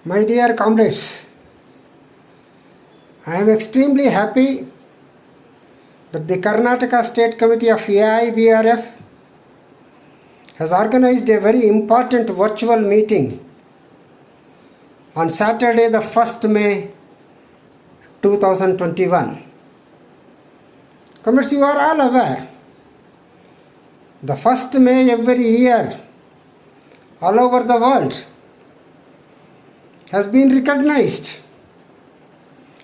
My dear comrades, I am extremely happy that the Karnataka State Committee of AIBRF has organized a very important virtual meeting on Saturday, the 1st May 2021. Comrades, you are all aware, the 1st May every year all over the world has been recognized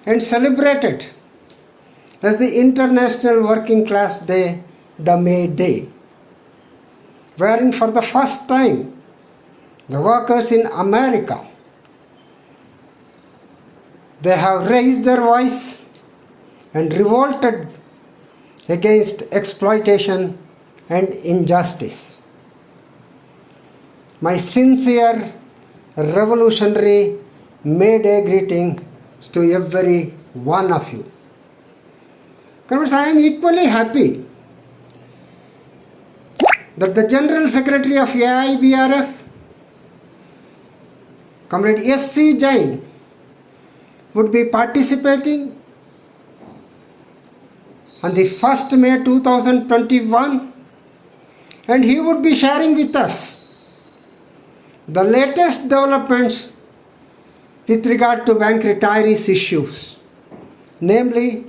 and celebrated as the International Working Class Day, the May Day, wherein for the first time the workers in America, they have raised their voice and revolted against exploitation and injustice. My sincere revolutionary May Day greeting to every one of you. Comrades, I am equally happy that the General Secretary of AIBRF, Comrade S.C. Jain, would be participating on the 1st May 2021, and he would be sharing with us the latest developments with regard to bank retirees issues, namely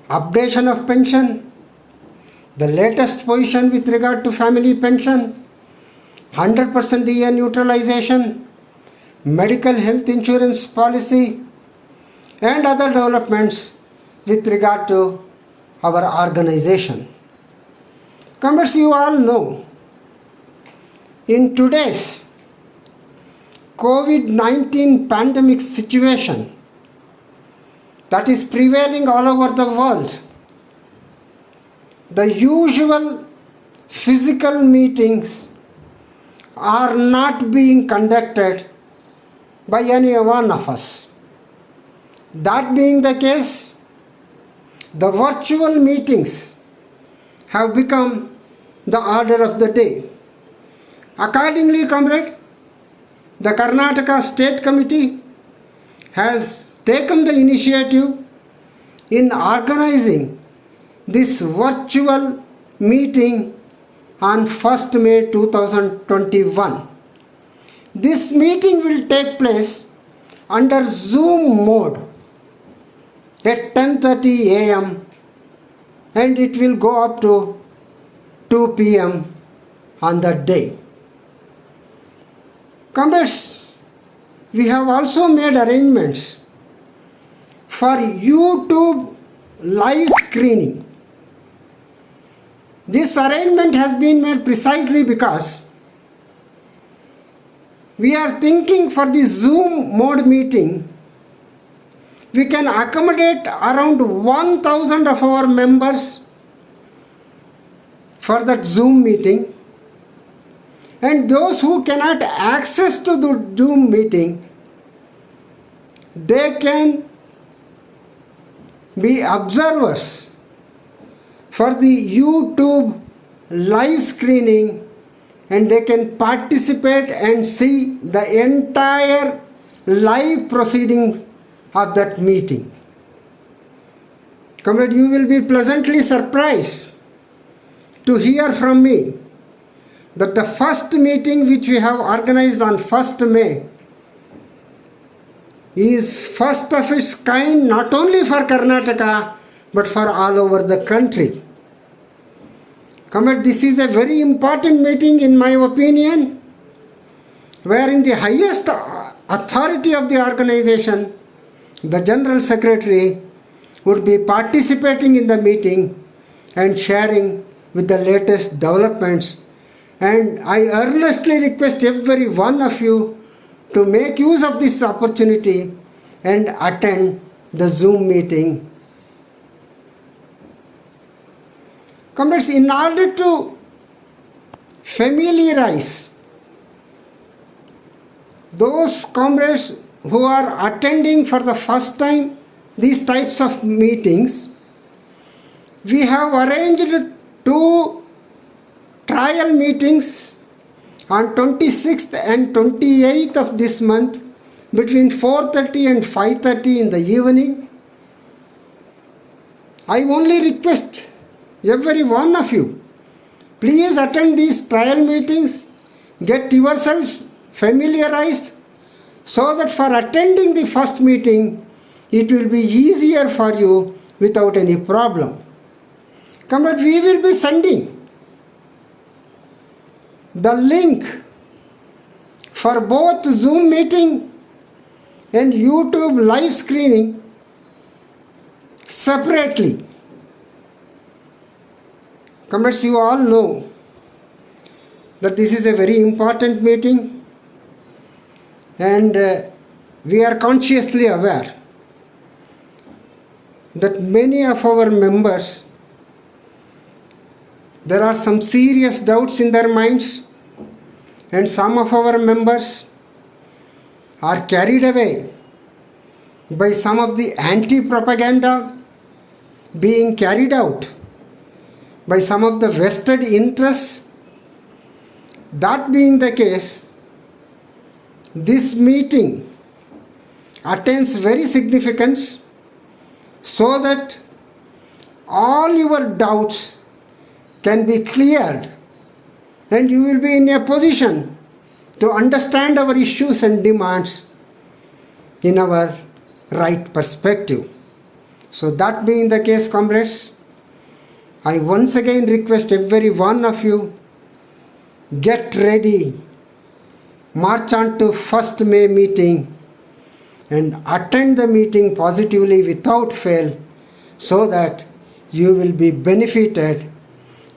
updation of pension, the latest position with regard to family pension, 100% DA neutralization, medical health insurance policy, and other developments with regard to our organization. Comrades, you all know, in today's COVID-19 pandemic situation that is prevailing all over the world, the usual physical meetings are not being conducted by any one of us. That being the case, the virtual meetings have become the order of the day. Accordingly, comrade, the Karnataka State Committee has taken the initiative in organizing this virtual meeting on 1st May 2021. This meeting will take place under Zoom mode at 10:30 a.m. and it will go up to 2 p.m. on that day. Comrades, we have also made arrangements for YouTube live screening. This arrangement has been made precisely because we are thinking for the Zoom mode meeting, we can accommodate around 1,000 of our members for that Zoom meeting. And those who cannot access to the Zoom meeting, they can be observers for the YouTube live screening, and they can participate and see the entire live proceedings of that meeting. Comrade, you will be pleasantly surprised to hear from me that the first meeting which we have organized on 1st May is first of its kind, not only for Karnataka but for all over the country. Comrade, this is a very important meeting in my opinion, wherein the highest authority of the organization, the General Secretary, would be participating in the meeting and sharing with the latest developments. And I earnestly request every one of you to make use of this opportunity and attend the Zoom meeting. Comrades, in order to familiarize those comrades who are attending for the first time these types of meetings, we have arranged two trial meetings on 26th and 28th of this month between 4:30 and 5:30 in the evening. I only request every one of you, please attend these trial meetings, get yourself familiarized, so that for attending the first meeting, it will be easier for you without any problem. Comrade, we will be sending the link for both Zoom meeting and YouTube live screening separately. Comrades, you all know that this is a very important meeting, and we are consciously aware that many of our members, there are some serious doubts in their minds, and some of our members are carried away by some of the anti-propaganda being carried out by some of the vested interests. That being the case, this meeting attains very significance, so that all your doubts can be cleared and you will be in a position to understand our issues and demands in our right perspective. So that being the case, comrades, I once again request every one of you, get ready, march on to 1st May meeting and attend the meeting positively without fail, so that you will be benefited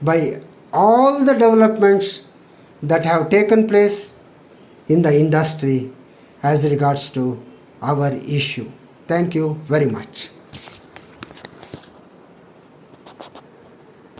by all the developments that have taken place in the industry as regards to our issue. Thank you very much.